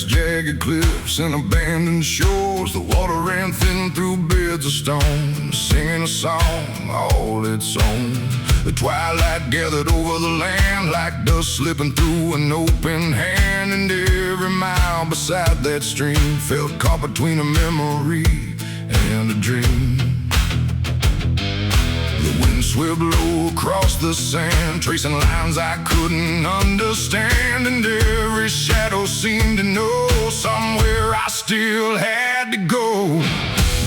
past jagged cliffs and abandoned shores. The water ran thin through beds of stone, singing a song all its own. The twilight gathered over the land like dust slipping through an open hand. And every mile beside that stream felt caught between a memory and a dream. The wind swept low across the sand, tracing lines I couldn't understand. And every shadow seemed to know somewhere I still had to go.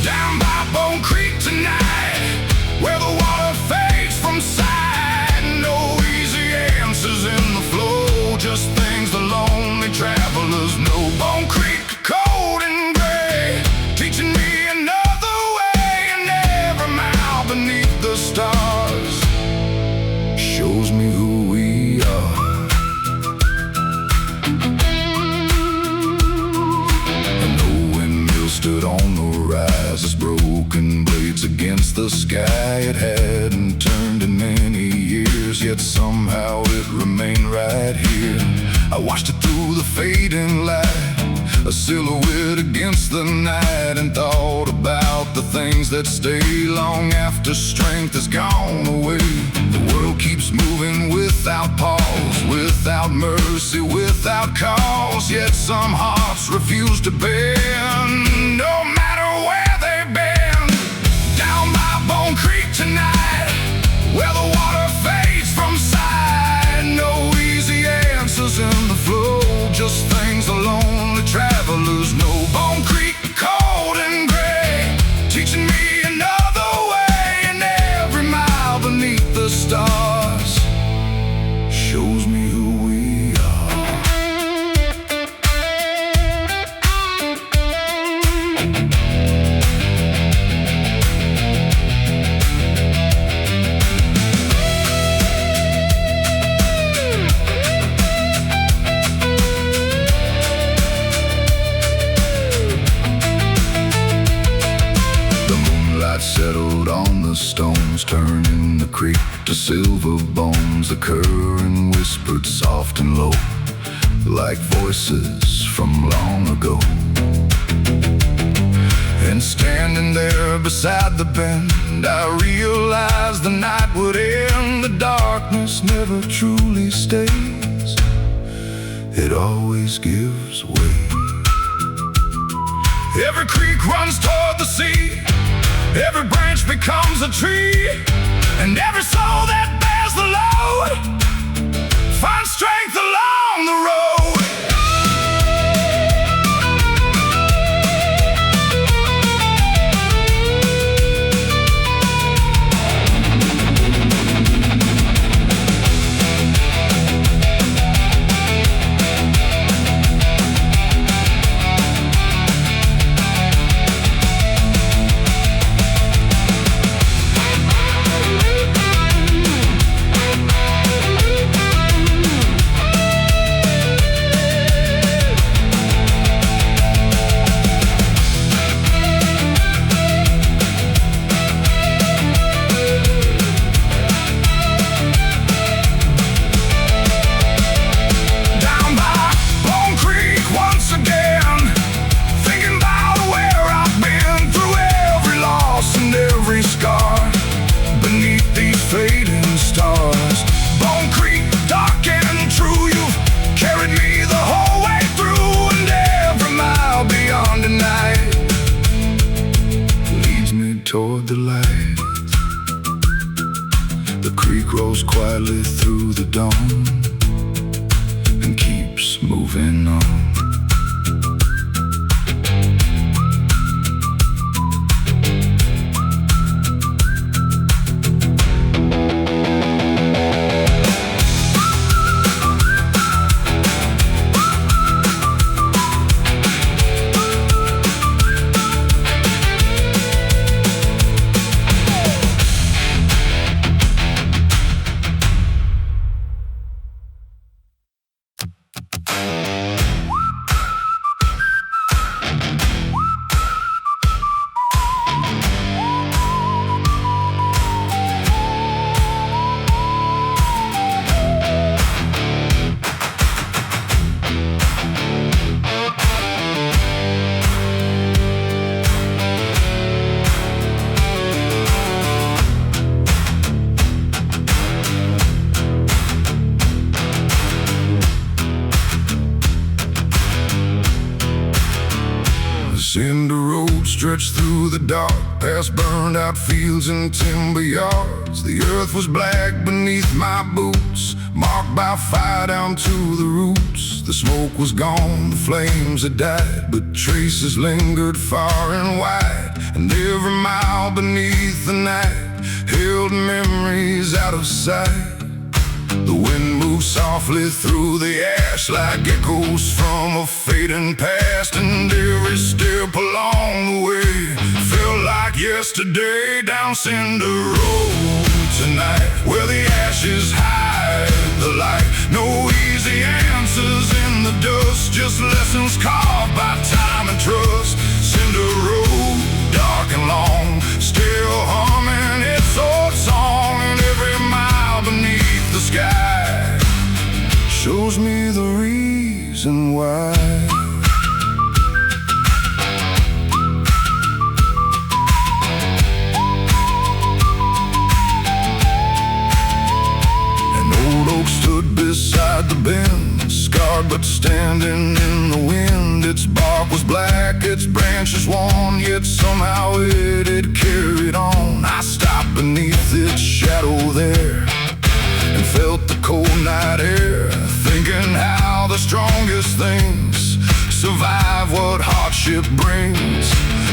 Down by Bone Creek tonight, where the water fades from sight. No easy answers in the flow, just things the lonely travelers know. Bone Creek, cold and gray, teaching me another way. And every mile beneath the stars shows me who we are. And the windmill stood on the rise, its broken blades against the sky. It hadn't turned in many years, yet somehow it remained right here. I watched it through the fading light, a silhouette against the night, and thought about the things that stay long after strength has gone away. The world keeps moving without pause, without mercy, without cause. Yet some hearts refuse to bend, no matter where they've been. Down by Bone Creek tonight, where the water fades from sight. No easy answers in the flow, just things the lonely travelers know. Bone Creek, cold and gray, teaching me another way. And every mile beneath the stars shows me who we are. Settled on the stones, turning the creek to silver bones. The current whispered soft and low, like voices from long ago. And standing there beside the bend, I realized the night would end. The darkness never truly stays, it always gives way. Every creek runs toward the sea, every branch becomes a tree, and every soul that bears the load finds strength along the road. Toward the light, the creek rolls quietly through the dawn and keeps moving on. searched through the dark, past burned out fields and timber yards. The earth was black beneath my boots, marked by fire down to the roots. The smoke was gone, the flames had died, but traces lingered far and wide. And every mile beneath the night held memories out of sight. The wind moved softly through the ash like echoes from a fading past. And every step along the way felt like yesterday. Down Cinder Road tonight, where the ashes hide the light. No easy answers in the dust, just lessons carved by time and trust. Cinder Road, dark and long, still humming its old song. And every mile beneath the sky shows me the reason why. An old oak stood beside the bend, scarred but standing in the wind. Its bark was black, its branches worn, yet somehow it had carried on. I stopped beneath its shadow there and felt the cold night air, thinking how the strongest things survive what hardship brings.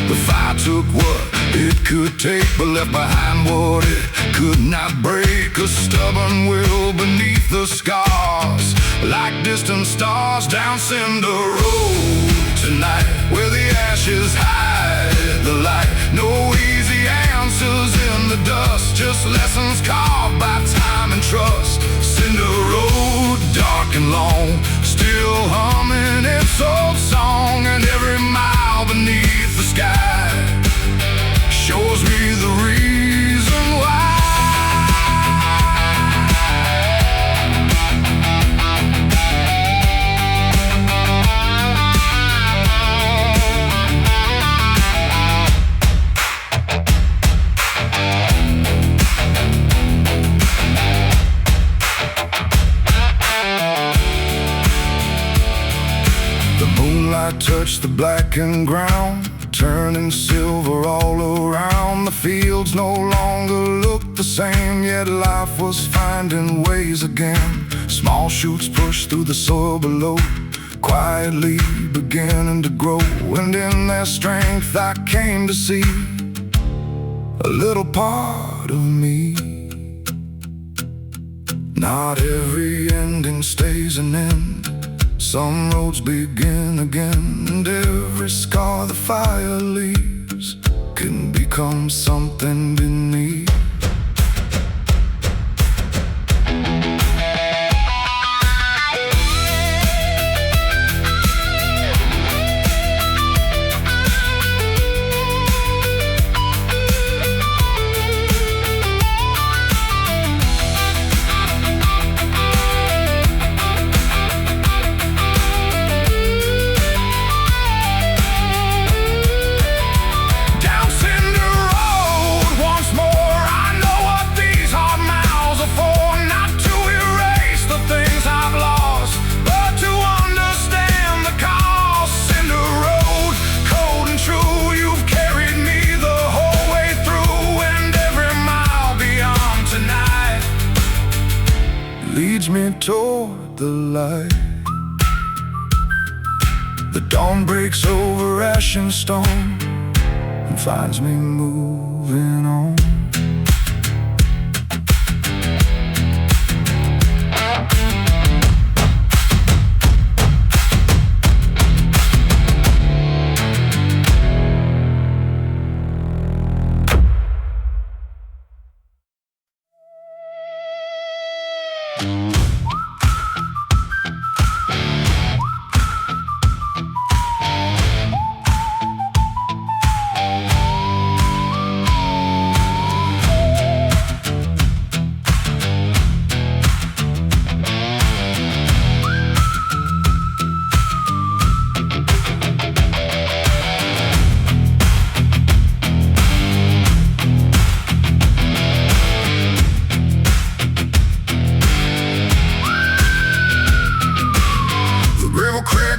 The fire took what it could take, but left behind what it could not break. A stubborn will beneath the scars, like distant stars. Down Cinder Road tonight, where the ashes hide the light. No easy answers in the dust, just lessons carved by time and trust. Cinder Road, dark and long, still humming its old song. And every mile beneath the sky shows me the reason why. I touched the blackened ground, turning silver all around. The fields no longer looked the same, yet life was finding ways again. Small shoots pushed through the soil below, quietly beginning to grow. And in their strength I came to see a little part of me. Not every ending stays an end, some roads begin again. And every scar the fire leaves can become something beneath. Leads me toward the light. The dawn breaks over ash and stone and finds me moving on.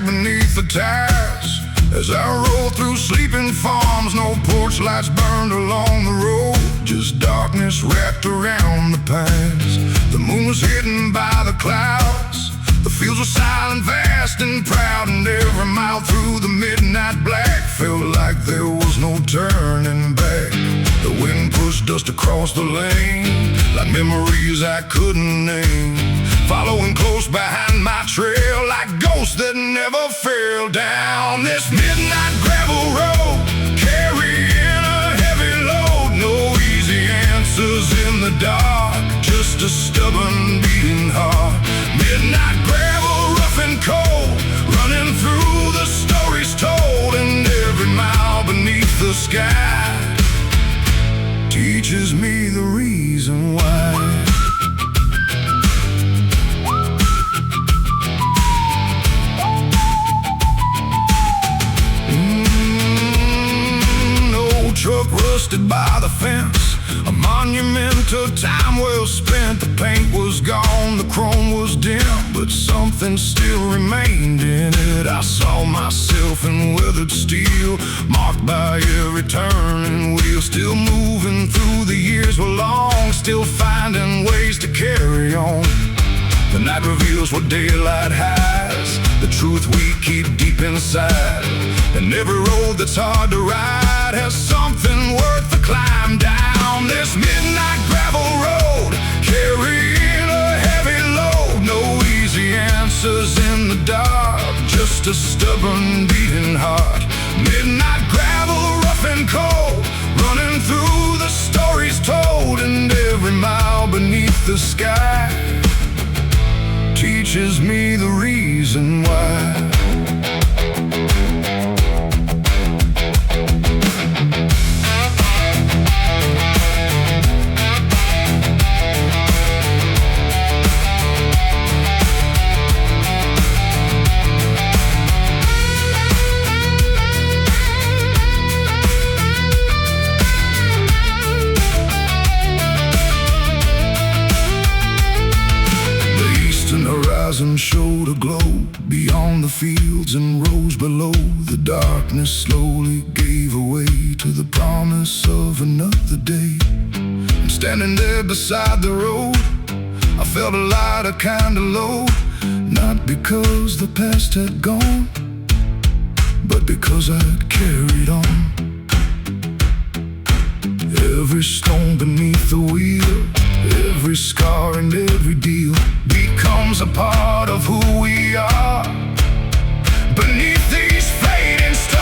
beneath the tires, As I roll through sleeping farms, no porch lights burned along the road, just darkness wrapped around the pines. The moon was hidden by the clouds, the fields were silent, vast and proud, and every mile through the midnight black felt like there was no turning back. The wind pushed dust across the lane, like memories I couldn't name, following close behind my trail like ghosts that never fell. Down this midnight gravel road, carrying a heavy load, no easy answers in the dark, just a stubborn beating heart. Midnight gravel, rough and cold, running through the stories told, and every mile beneath the sky teaches me the reason why. Truck rusted by the fence, a monument to time well spent. The paint was gone, the chrome was dim, but something still remained in it. I saw myself in weathered steel, marked by every turning wheel. Still moving through the years were long, still finding ways to carry on. The night reveals what daylight hides, the truth we keep deep inside. And every road that's hard to ride has something worth the climb. Down this midnight gravel road, carrying a heavy load, no easy answers in the dark, just a stubborn beating heart. Midnight gravel, rough and cold, running through the stories told, and every mile beneath the sky teaches me the reason why. And showed a glow beyond the fields and rose below. The darkness slowly gave away to the promise of another day. I'm standing there beside the road, I felt a lighter kind of load, not because the past had gone, but because I'd carried on. Every stone beneath the wheel, every scar and every deal becomes a part of who we are beneath these fading stars.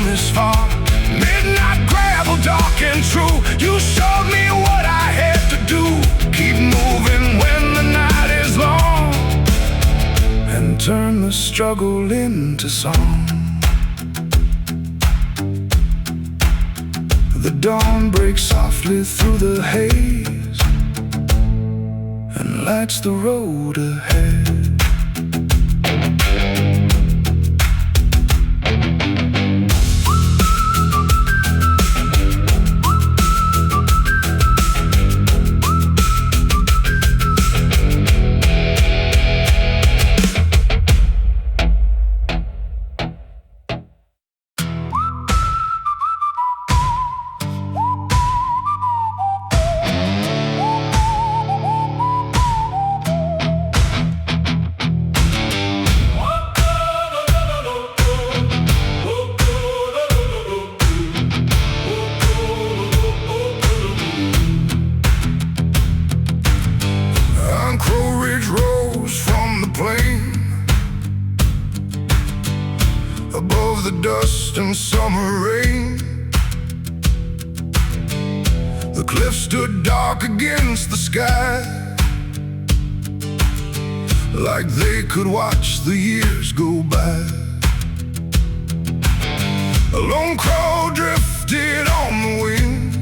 This far, midnight gravel, dark and true. You showed me what I had to do. Keep moving when the night is long, and turn the struggle into song. The dawn breaks softly through the haze and lights the road ahead. Above the dust and summer rain, The cliff stood dark against the sky, like they could watch the years go by. A lone crow drifted on the wind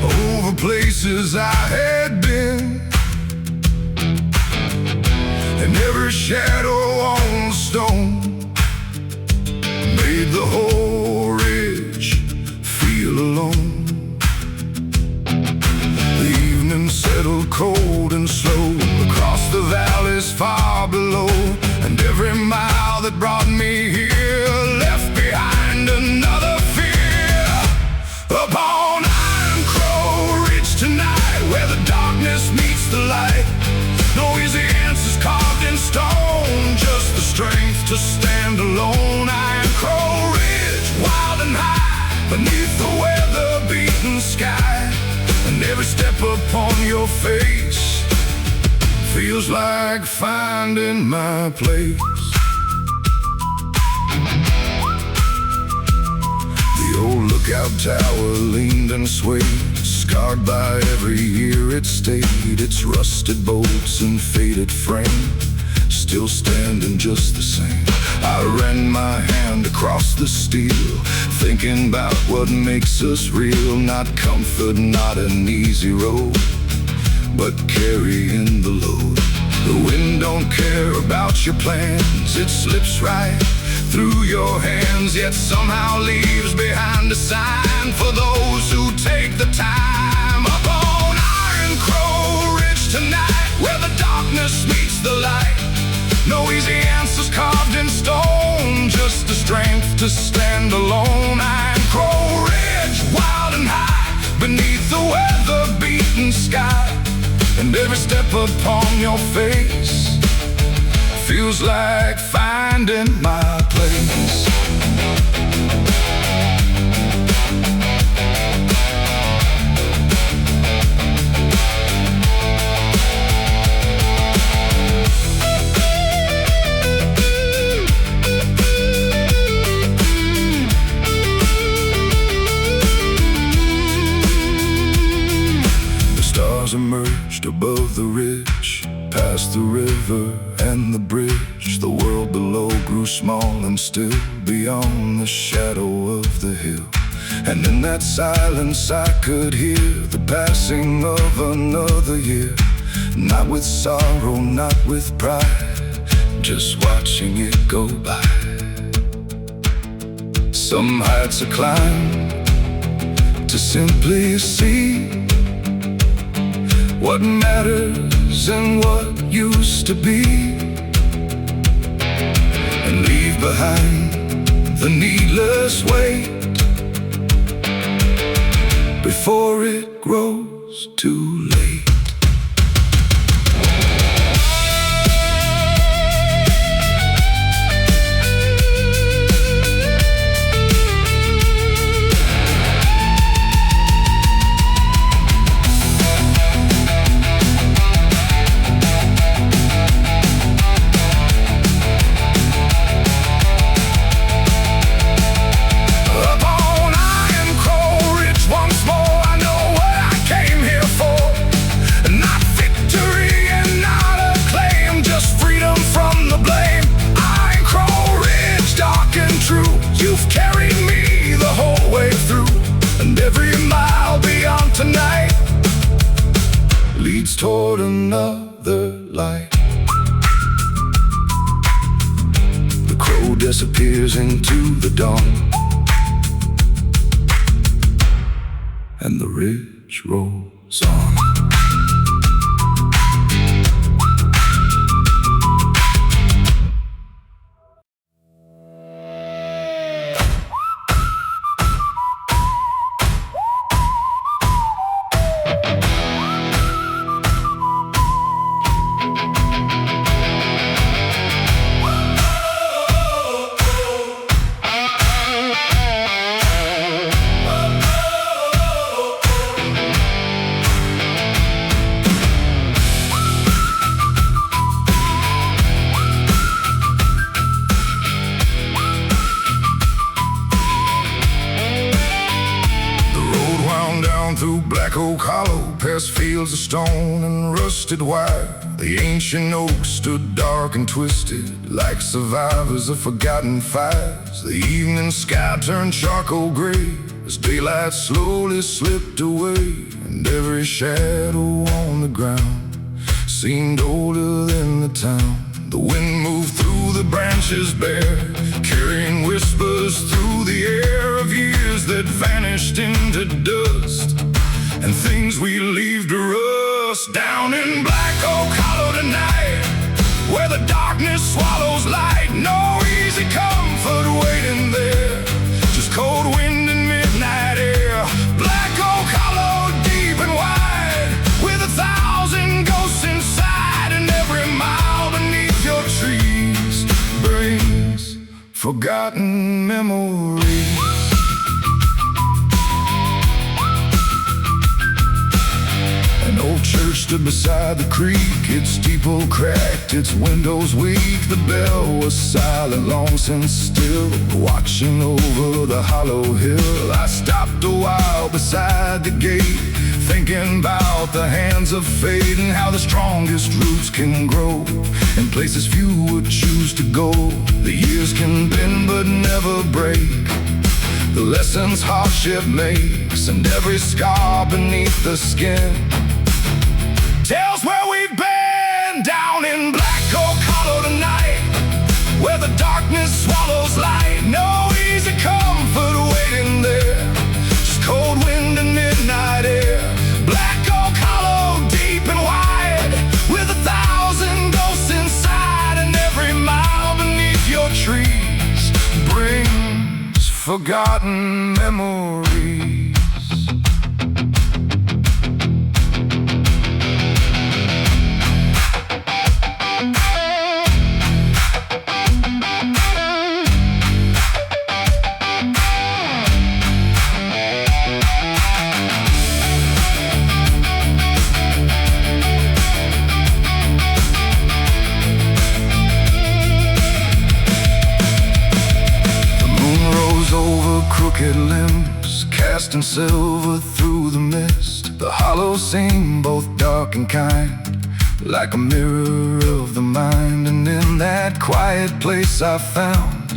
over places I had been, and every shadow on the stone made the whole ridge feel alone. The evening settled cold and slow across the valleys far below, and every mile that brought me here left behind another fear. Upon Iron Crow Ridge tonight, where the darkness meets the light, no easy answers carved in stone, just the strength to stand alone. Iron Crow Ridge, wild and high, beneath the weather-beaten sky, and every step upon your face feels like finding my place. The old lookout tower leaned and swayed, scarred by every year it stayed. Its rusted bolts and faded frame still standing just the same. I ran my hand across the steel, thinking about what makes us real. Not comfort, not an easy road, but carrying the load. The wind don't care about your plans, it slips right through your hands, yet somehow leaves behind a sign for those who take the time. Up on Iron Crow Ridge tonight, where the darkness meets the light, no easy answers carved in stone, just the strength to stand alone. Iron Crow Ridge, wild and high, beneath the weather-beaten sky, and every step upon your face feels like finding my place. Emerged above the ridge, past the river and the bridge. The world below grew small and still, beyond the shadow of the hill. And in that silence I could hear the passing of another year. Not with sorrow, not with pride, just watching it go by. Some heights I climbed to simply see what matters and what used to be, and leave behind the needless weight before it grows too late. Toward another light. The crow disappears into the dawn, and the ridge rolls on. Black Oak Hollow, past fields of stone and rusted wire. The ancient oaks stood dark and twisted, like survivors of forgotten fires. The evening sky turned charcoal gray as daylight slowly slipped away, and every shadow on the ground seemed older than the town. The wind moved through the branches bare, carrying whispers through the air of years that vanished into dust, and things we leave to rust. Down in Black Oak Hollow tonight, where the darkness swallows light, no easy comfort waiting there, just cold wind and midnight air. Black Oak Hollow, deep and wide, with 1,000 ghosts inside, and every mile beneath your trees brings forgotten memories. An old church stood beside the creek, its steeple cracked, its windows weak. The bell was silent, long since still, watching over the hollow hill. I stopped a while beside the gate, thinking about the hands of fate, and how the strongest roots can grow in places few would choose to go. The years can bend but never break, the lessons hardship makes, and every scar beneath the skin tells where we've been. Down in Black Oak Hollow tonight, where the darkness swallows light, no easy comfort waiting there, just cold wind and midnight air. Black Oak Hollow, deep and wide, with 1,000 ghosts inside, and every mile beneath your trees brings forgotten memories. Crooked limbs, casting silver through the mist. The hollows seem both dark and kind, like a mirror of the mind. And in that quiet place I found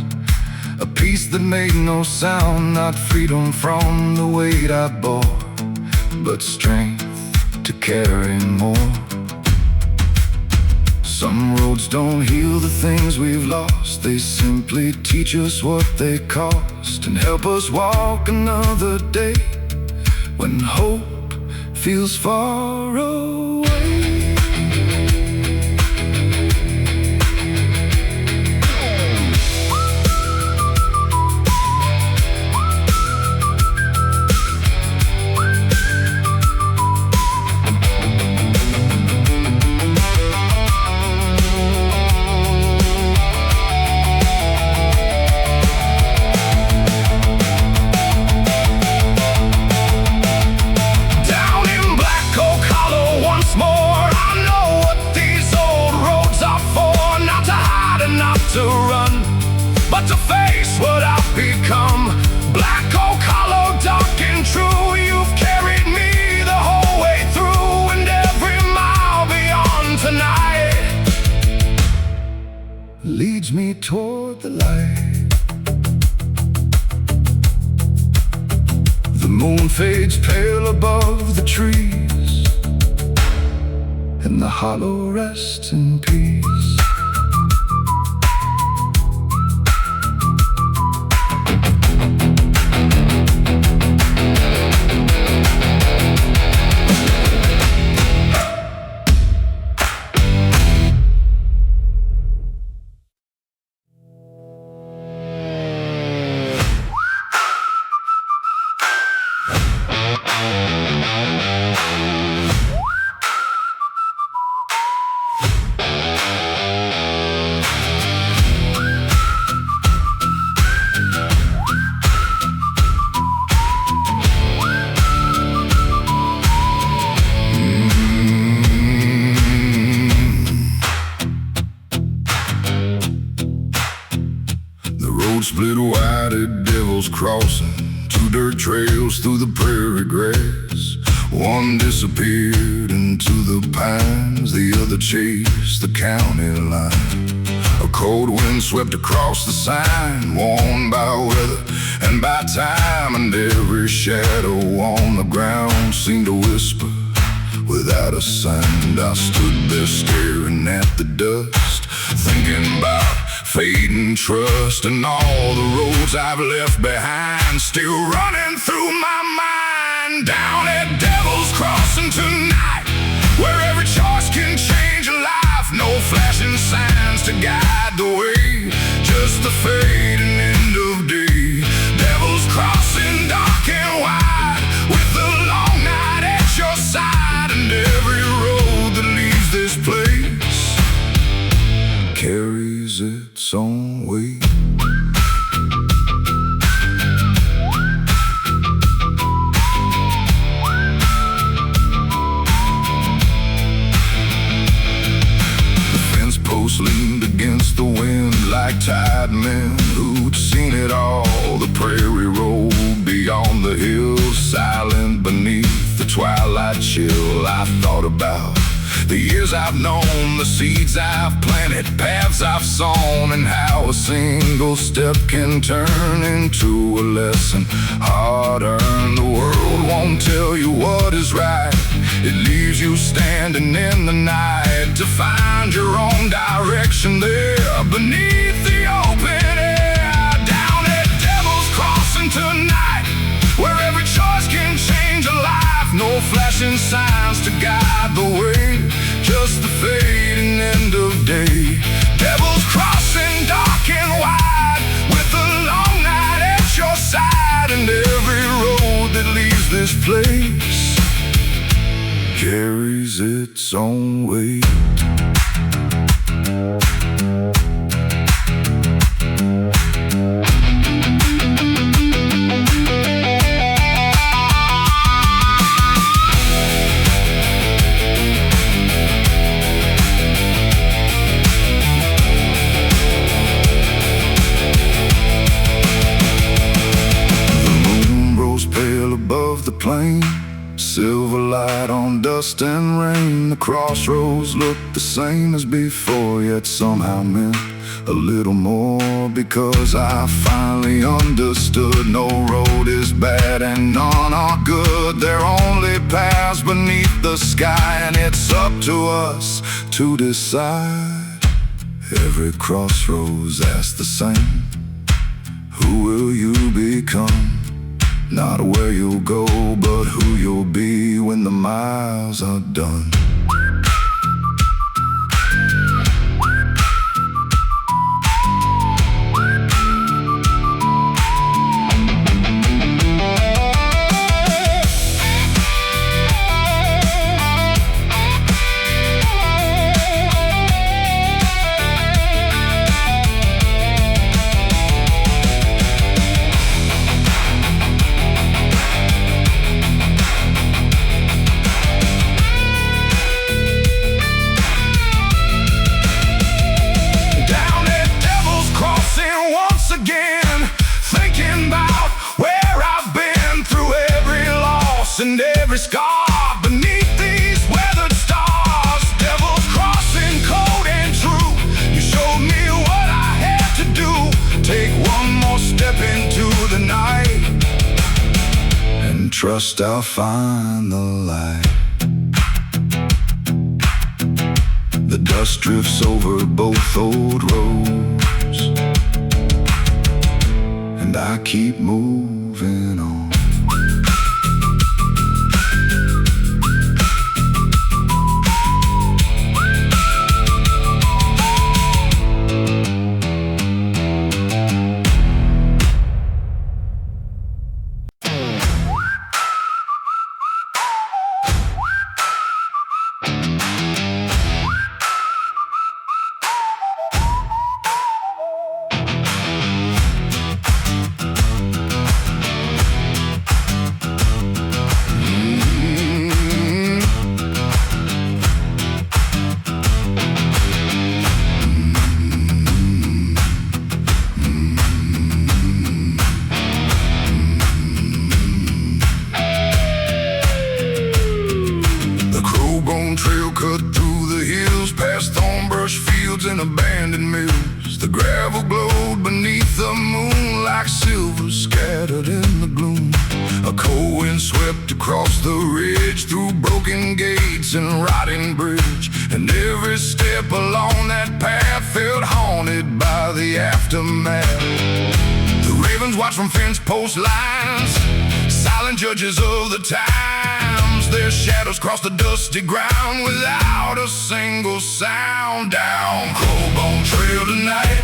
a peace that made no sound, not freedom from the weight I bore, but strength to carry more. Some roads don't heal the things we've lost, they simply teach us what they cost, and help us walk another day when hope feels far away. To run, but to face what I've become. Black Oak Hollow, dark and true, you've carried me the whole way through, and every mile beyond tonight leads me toward the light. The moon fades pale above the trees, and the hollow rests in peace. Split wide at Devil's Crossing, 2 dirt trails through the prairie grass. One disappeared into the pines, the other chased the county line. A cold wind swept across the sign, worn by weather and by time, and every shadow on the ground seemed to whisper without a sound. I stood there staring at the dust, thinking about fate and trust, and all the roads I've left behind still running through my mind. Down at Devil's Crossing tonight, where every choice can change a life. No flashing signs to guide the way, just the fading end of day. Devil's Crossing, dark and wide, with the long night at your side, and every road that leaves this place carries its own weight. Leaned against the wind like tide men who'd seen it all. The prairie rolled beyond the hills, silent beneath the twilight chill. I thought about the years I've known, the seeds I've planted, paths I've sown, and how a single step can turn into a lesson hard-earned. The world won't tell you what is right, it leaves you standing in the night to find your own direction there beneath the open air. Down at Devil's Crossing tonight, where every choice can change a life. No flashing signs to guide the way, just the fading end of day. Devil's Crossing, dark and wide, with the long night at your side, and every road that leaves this place carries its own weight. Above the plain, silver light on dust and rain. The crossroads looked the same as before, yet somehow meant a little more, because I finally understood no road is bad and none are good. They're only paths beneath the sky, and it's up to us to decide. Every crossroads asks the same: who will you become? Not where you'll go, but who you'll be when the miles are done. And every scar beneath these weathered stars. Devil's Crossing, cold and true, you showed me what I had to do. Take one more step into the night, and trust I'll find the light. The dust drifts over both old roads, and I keep moving on. cut through the hills, past thornbush fields and abandoned mills. The gravel glowed beneath the moon like silver scattered in the gloom. A cold wind swept across the ridge, through broken gates and rotting bridge. And every step along that path felt haunted by the aftermath. The ravens watched from fence post lines, silent judges of the times. Their shadows crossed the dusty ground without a single sound. Down Crowbone Trail tonight,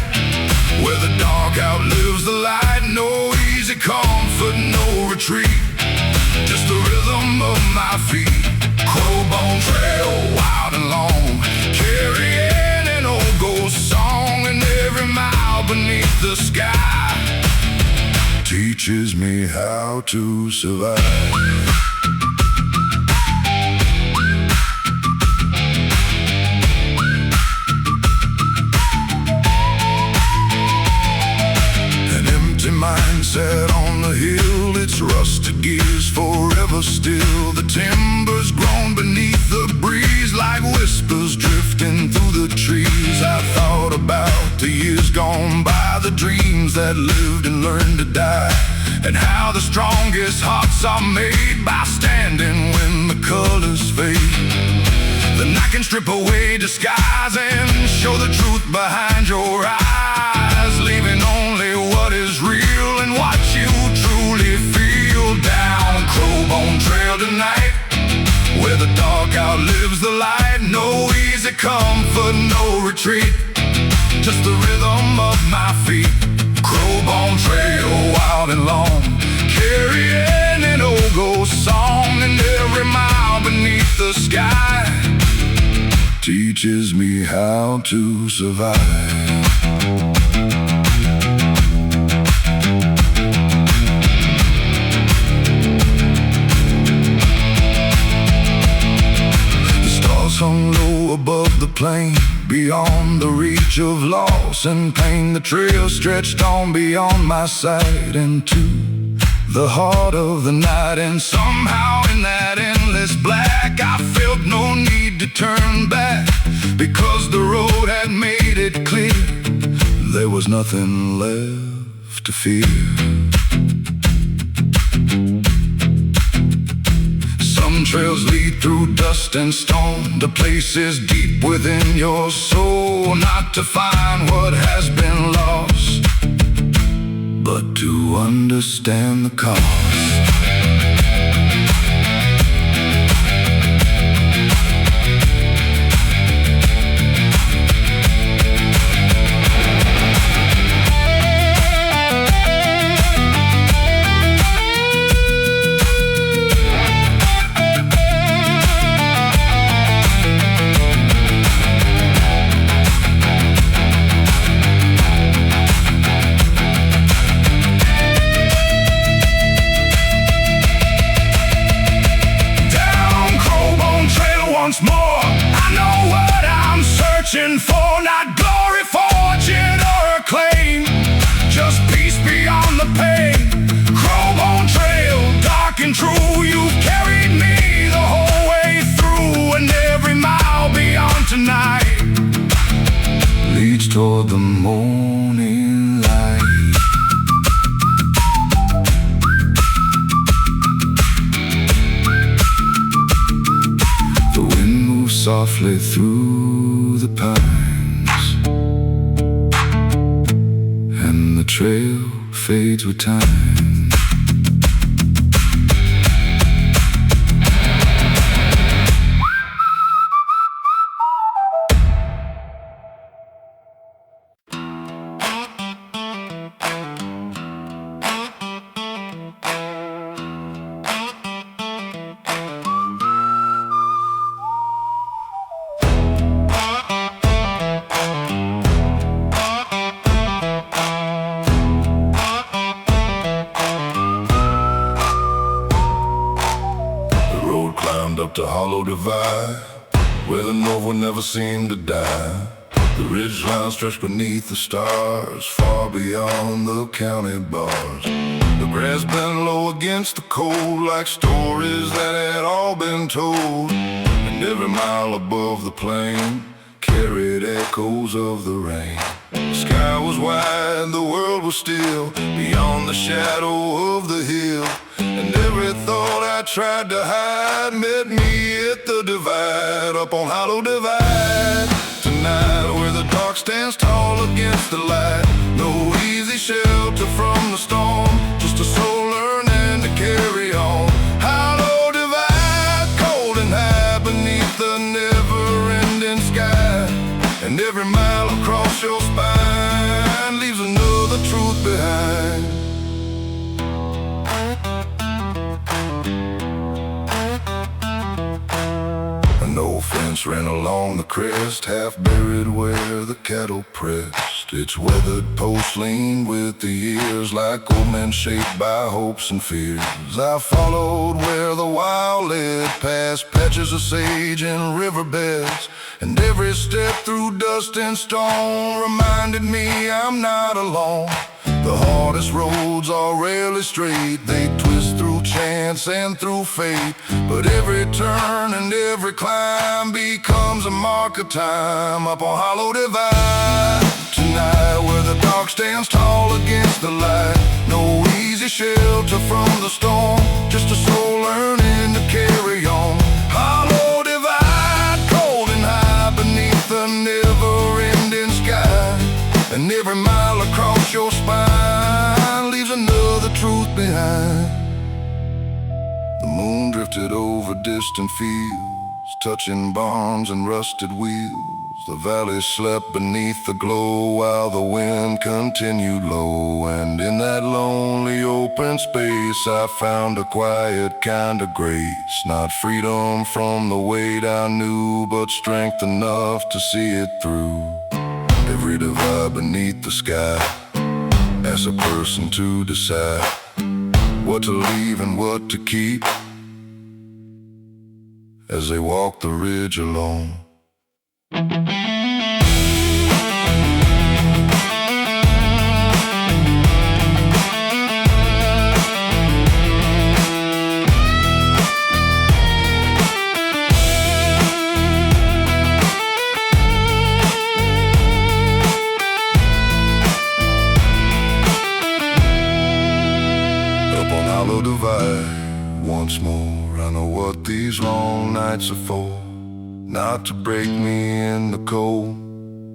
where the dark outlives the light. No easy comfort, no retreat, just the rhythm of my feet. Crowbone Trail, wild and long, carrying an old ghost song. And every mile beneath the sky teaches me how to survive. Set on the hill, its rusted gears forever still. The timber's grown beneath the breeze like whispers drifting through the trees. I thought about the years gone by, the dreams that lived and learned to die, and how the strongest hearts are made by standing when the colors fade. The night can strip away disguise and show the truth behind your eyes, leaving only what is real and what you truly feel. Down Crowbone Trail tonight, where the dark outlives the light. No easy comfort, no retreat, just the rhythm of my feet. Crowbone Trail, wild and long, carrying an old ghost song. And every mile beneath the sky teaches me how to survive. Hung low above the plain, beyond the reach of loss and pain. The trail stretched on beyond my sight into the heart of the night. And somehow in that endless black I felt no need to turn back, because the road had made it clear there was nothing left to fear. Some trails lead through dust and stone, to places deep within your soul, not to find what has been lost, but to understand the cost. Once more, I know what I'm searching for, not glory, fortune, or acclaim, just peace beyond the pain. Crowbone Trail, dark and true, you've carried me the whole way through. And every mile beyond tonight leads toward the morning light. Softly through the pines, and the trail fades with time. Up the hollow divide, where the north would never seem to die. The ridge line stretched beneath the stars, far beyond the county bars. The grass bent low against the cold, like stories that had all been told. And and every mile above the plain carried echoes of the rain. The sky was wide, the world was still, beyond the shadow of the hill. And every thought I tried to hide met me at the divide, up on Hollow Divide. Tonight, where the dark stands tall against the light, no easy shelter from the storm, just a soul learning to carry on. Hollow Divide, cold and high beneath the never-ending sky, and every mile across your spine leaves another truth behind. An old fence ran along the crest, half buried where the cattle pressed. Its weathered posts leaned with the years, like old men shaped by hopes and fears. I followed where the wild led, past patches of sage and riverbeds, and every step through dust and stone reminded me I'm not alone. The hardest roads are rarely straight, they twist through chance and through fate, but every turn and every climb becomes a mark of time, up on Hollow Divide. Tonight, where the dark stands tall against the light, no easy shelter from the storm, just a soul learning to carry on. Hollow Divide, cold and high beneath the never-ending sky, and every mile across your spine leaves another truth behind. The moon drifted over distant fields, touching barns and rusted wheels. The valley slept beneath the glow while the wind continued low. And in that lonely open space I found a quiet kind of grace. Not freedom from the weight I knew, but strength enough to see it through. Every divide beneath the sky asks a person to decide what to leave and what to keep as they walk the ridge alone. Hollow Divide once more, I know what these long nights are for. Not to break me in the cold,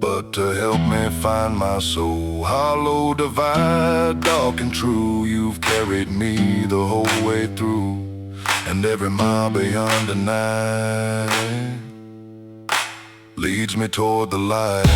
but to help me find my soul. Hollow Divide, dark and true, you've carried me the whole way through. And every mile beyond the night leads me toward the light.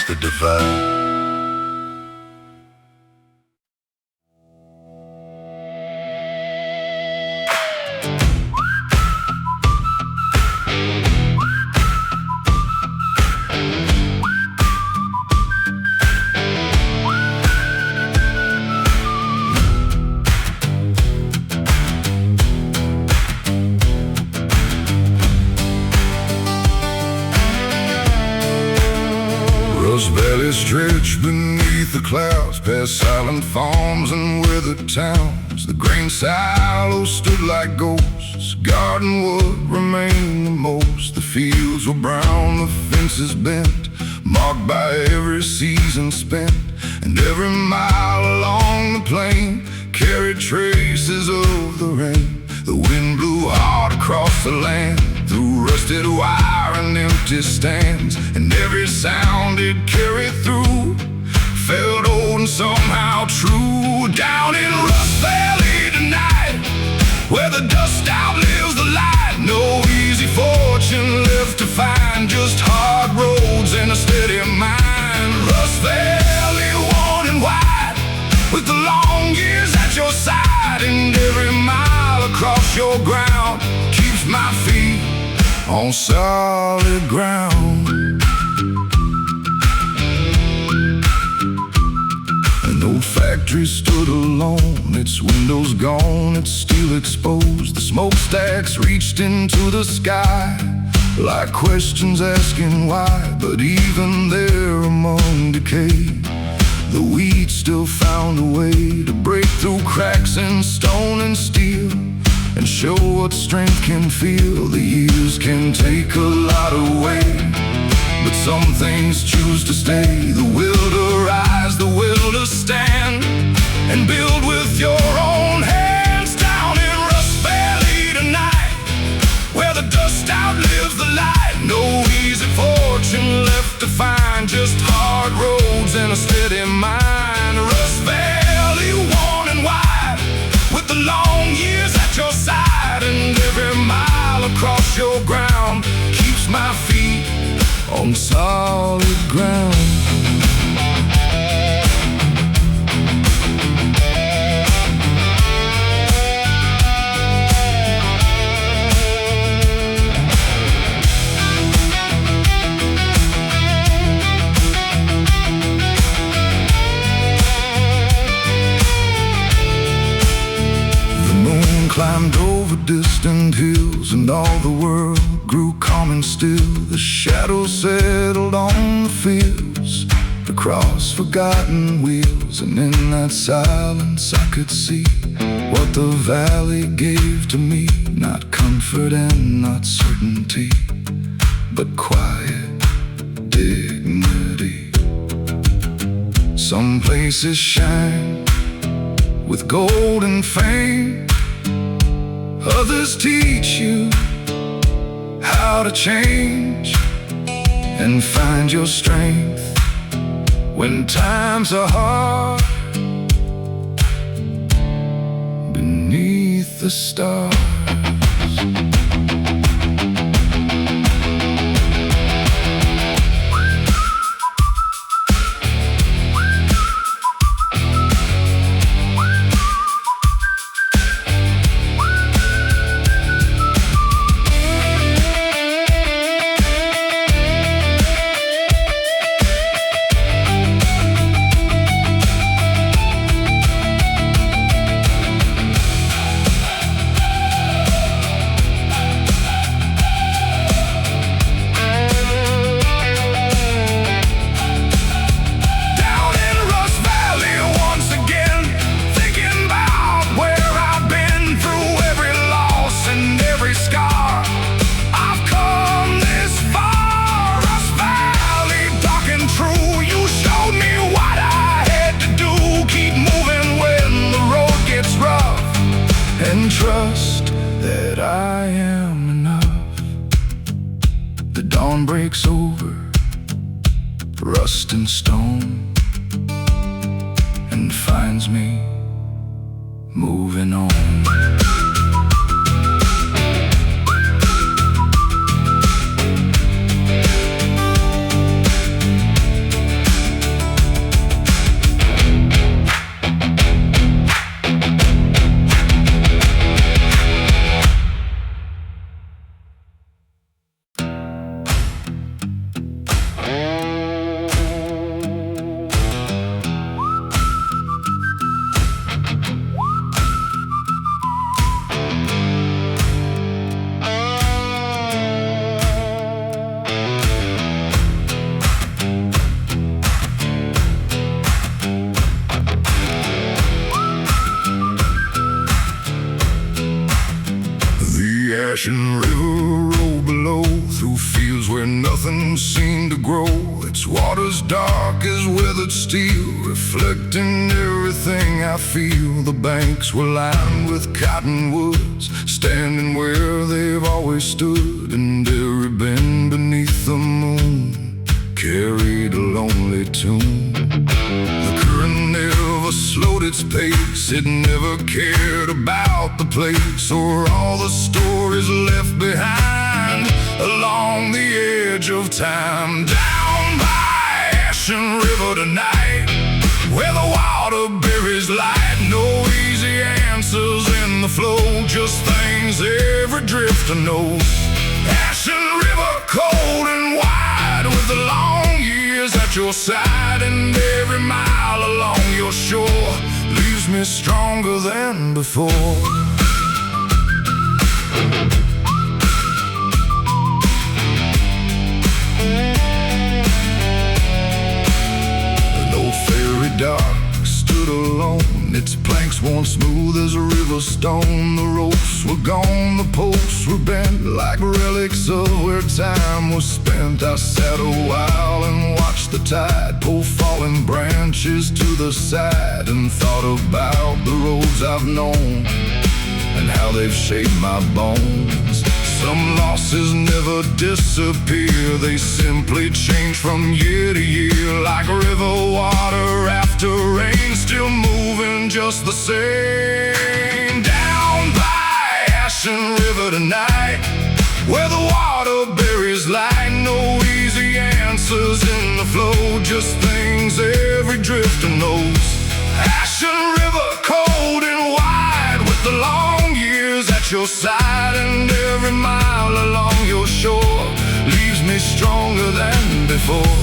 The divide. Rust valleys stretch beneath the clouds, past silent farms and withered towns. The grain silos stood like ghosts, garden wood remained the most. The fields were brown, the fences bent, marked by every season spent. And every mile along the plain carried traces of the rain. The wind blew hard across the land, through rusted wire and empty stands. And every sound it carried through felt old and somehow true. Down in Rust Valley tonight, where the dust outlives the light, no easy fortune left to find, just hard roads and a steady mind. Rust Valley, worn and wide, with the long years at your side, and every mile across your ground keeps my feet on solid ground. An old factory stood alone, its windows gone, its steel exposed. smokestacks reached into the sky, like questions asking why. But even there among decay, the weeds still found a way to break through cracks in stone and steel, and show what strength can feel. The years can take a lot away, but some things choose to stay. The will to rise, the will to stand, and build with your own hands. Down in Rust Valley tonight, where the dust outlives the light. No easy fortune left to find, just hard roads and a steady mind. Rust Valley, worn and wide, with the long years at your side, and every mile across your ground keeps my feet on solid ground. Climbed over distant hills, and all the world grew calm and still. The shadows settled on the fields across forgotten wheels, and in that silence I could see what the valley gave to me. Not comfort and not certainty, but quiet dignity. Some places shine with gold and fame, others teach you how to change and find your strength when times are hard beneath the stars. And trust that I am enough. The dawn breaks over rust and stone and finds me moving on. Ashen river rolled below, through fields where nothing seemed to grow. Its waters dark as weathered steel, reflecting everything I feel. The banks were lined with cottonwoods, standing where they've always stood, and every bend beneath the moon carried a lonely tune. The current never slowed its pace, it never cared about the place or all the stories left behind along the edge of time. Down by Ashen River tonight, where the water buries light. No easy answers in the flow, just things every drifter knows. Ashen River, cold and wide, with the long years at your side, and every mile along your shore leaves me stronger than before. like relics of where time was spent. I sat a while and watched the tide pull fallen branches to the side, and thought about the roads I've known and how they've shaped my bones. Some losses never disappear, they simply change from year to year, like river water after rain, still moving just the same. Down by Ashen River tonight, where the water buries light, no easy answers in the flow, just things every drifter knows. Ashen River, cold and wide, with the long years at your side, and every mile along your shore leaves me stronger than before.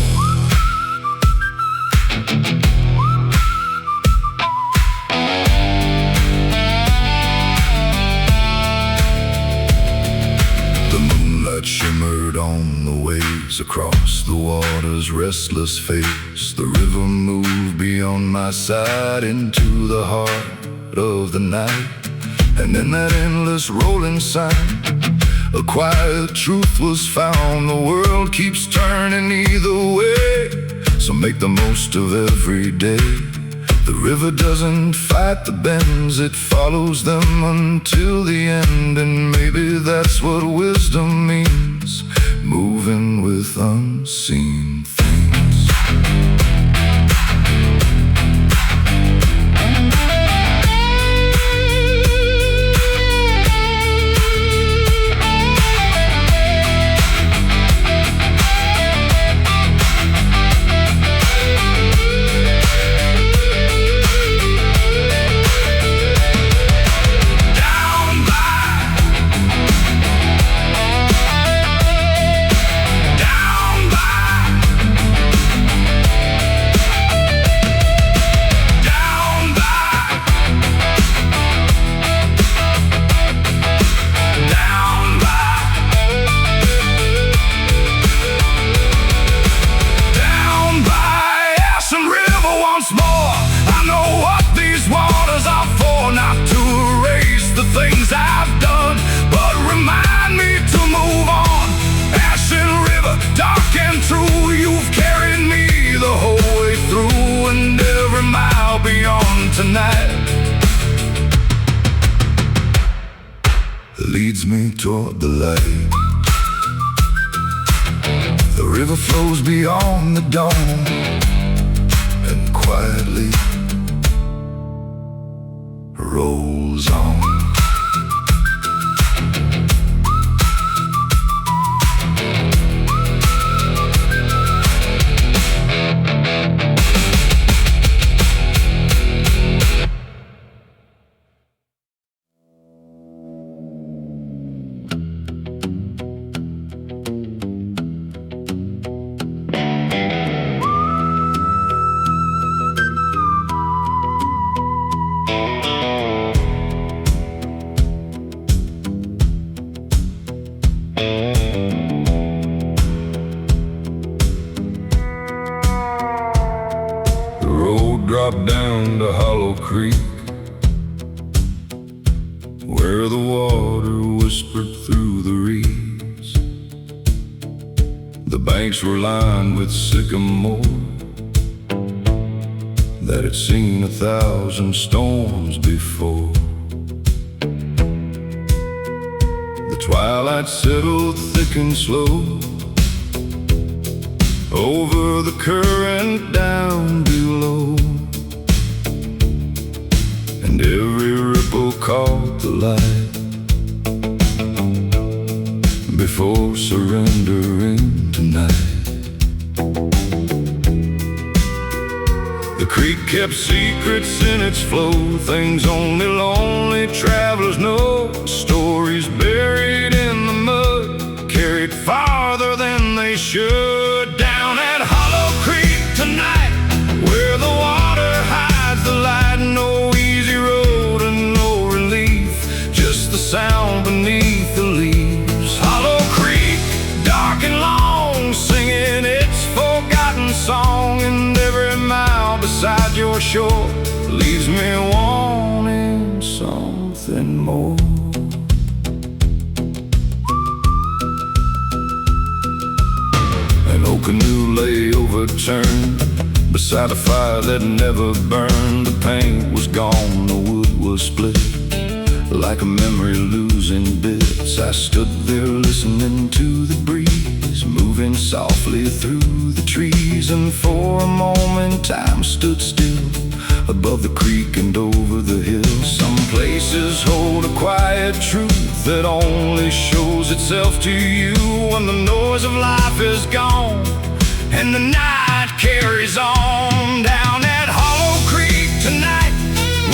The moonlight shimmered on the waves across the water's restless face. The river moved beyond my side into the heart of the night, and in that endless rolling sound, a quiet truth was found. The world keeps turning either way, so make the most of every day. The river doesn't fight the bends, it follows them until the end. And maybe that's what wisdom means, moving with unseen things. Things I've done, but remind me to move on. Ashen River, dark and true, you've carried me the whole way through, and every mile beyond tonight leads me toward the light. The river flows beyond the dawn, and quietly rolls on. Dropped down to Hollow Creek, where the water whispered through the reeds. The banks were lined with sycamore that had seen 1,000 storms before. The twilight settled thick and slow over the current down below, and every ripple caught the light before surrendering tonight. The creek kept secrets in its flow, things only lonely travelers know. Stories buried in the mud, carried farther than they should. Down at Hollow Creek tonight, where the water hides the light, no easy road and no relief, just the sound beneath the leaves. Hollow Creek, dark and long, singing its forgotten song, and every mile beside your shore leaves me wanting something more. return. Beside a fire that never burned, the paint was gone, the wood was split. Like a memory losing bits, I stood there listening to the breeze moving softly through the trees. And for a moment time stood still above the creek and over the hill. Some places hold a quiet truth that only shows itself to you when the noise of life is gone and the night carries on. Down that hollow creek tonight,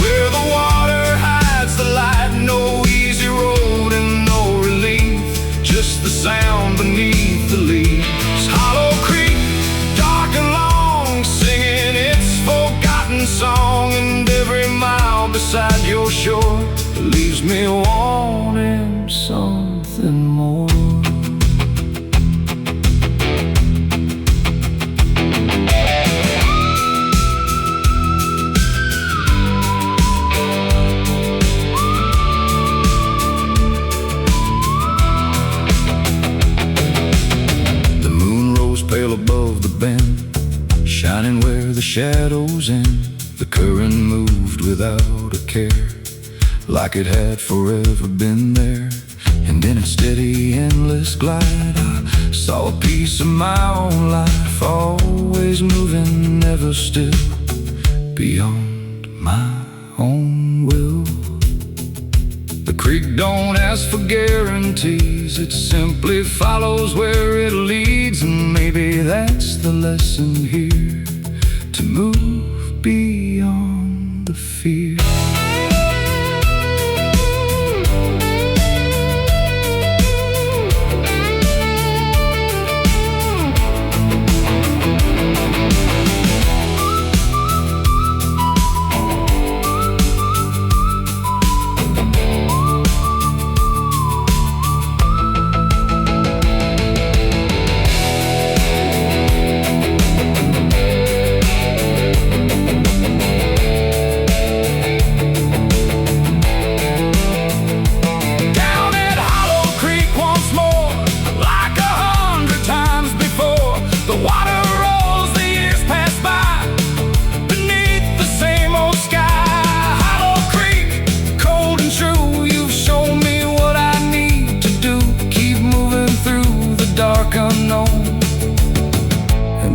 where the water hides the light. No easy road and no relief, just the sound beneath the leaves. Hollow creek, dark and long, singing its forgotten song. And every mile beside your shore leaves me wanting something more. Pale above the bend, shining where the shadows end. The current moved without a care, like it had forever been there. And in its steady, endless glide, I saw a piece of my own life, always moving, never still, beyond my own will. The creek don't ask for guarantees, it simply follows where it leads. And maybe that's the lesson here, to move beyond the fear.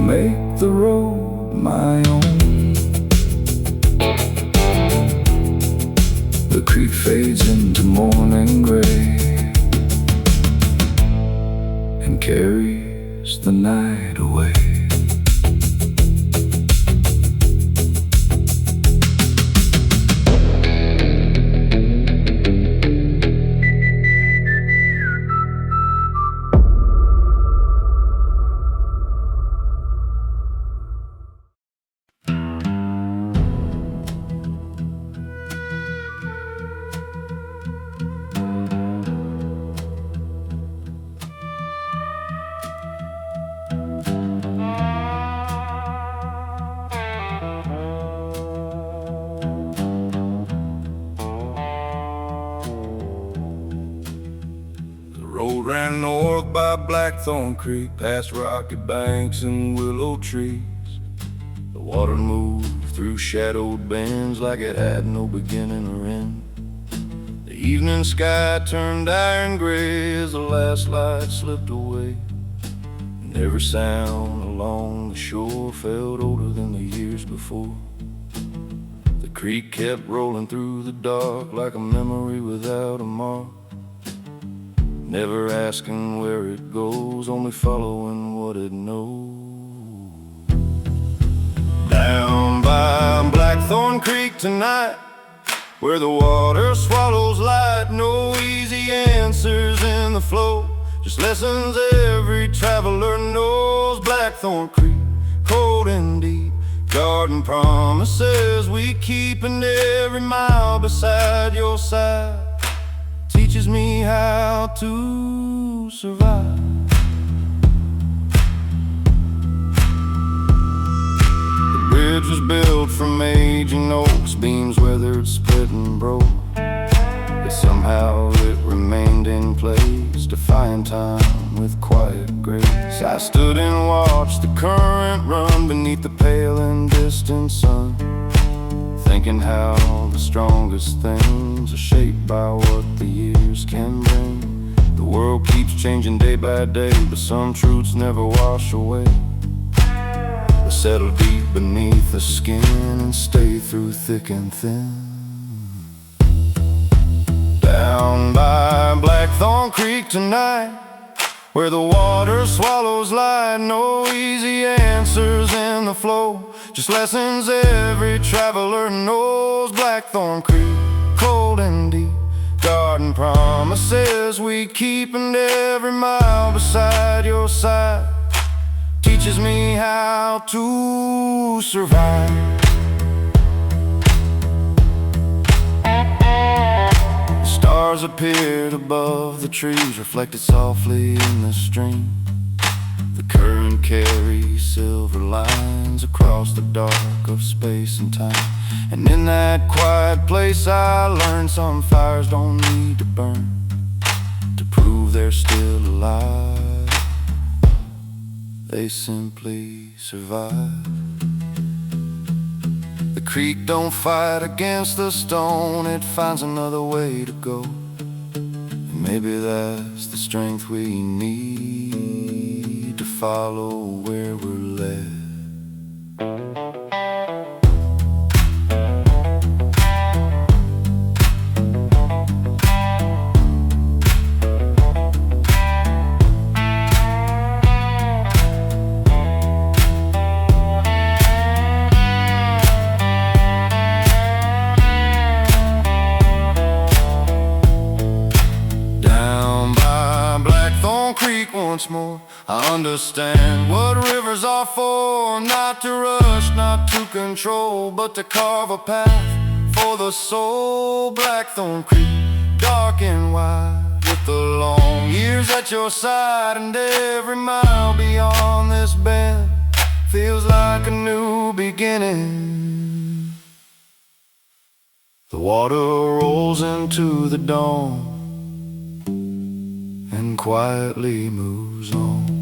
Make the road my own. The creek fades into morning gray and carries the night away. Road ran north by Blackthorn Creek, past rocky banks and willow trees. The water moved through shadowed bends like it had no beginning or end. The evening sky turned iron gray as the last light slipped away, and every sound along the shore felt older than the years before. The creek kept rolling through the dark like a memory without a mark, never asking where it goes, only following what it knows. Down by Blackthorn Creek tonight, where the water swallows light, no easy answers in the flow, just lessons every traveler knows. Blackthorn Creek, cold and deep, garden promises we keep, and every mile beside your side teaches me how to survive. The bridge was built from aging oaks, beams weathered, split and broke, but somehow it remained in place defying time with quiet grace. I stood and watched the current run beneath the pale and distant sun, thinking how the strongest things are shaped by what the years can bring. The world keeps changing day by day, but some truths never wash away. They settle deep beneath the skin and stay through thick and thin. Down by Blackthorn Creek tonight, where the water swallows light, no easy answers in the flow, just lessons every traveler knows. Blackthorn Creek, cold and deep, garden promises we keep, and every mile beside your side teaches me how to survive. Stars appeared above the trees, reflected softly in the stream. The current carries silver lines across the dark of space and time. And in that quiet place I learned some fires don't need to burn to prove they're still alive. They simply survive. The creek don't fight against the stone, it finds another way to go. And maybe that's the strength we need to follow where we're led. Creek once more, I understand what rivers are for. Not to rush, not to control, but to carve a path for the soul. Blackthorn Creek, dark and wide, with the long years at your side, and every mile beyond this bend feels like a new beginning. The water rolls into the dawn and quietly moves on.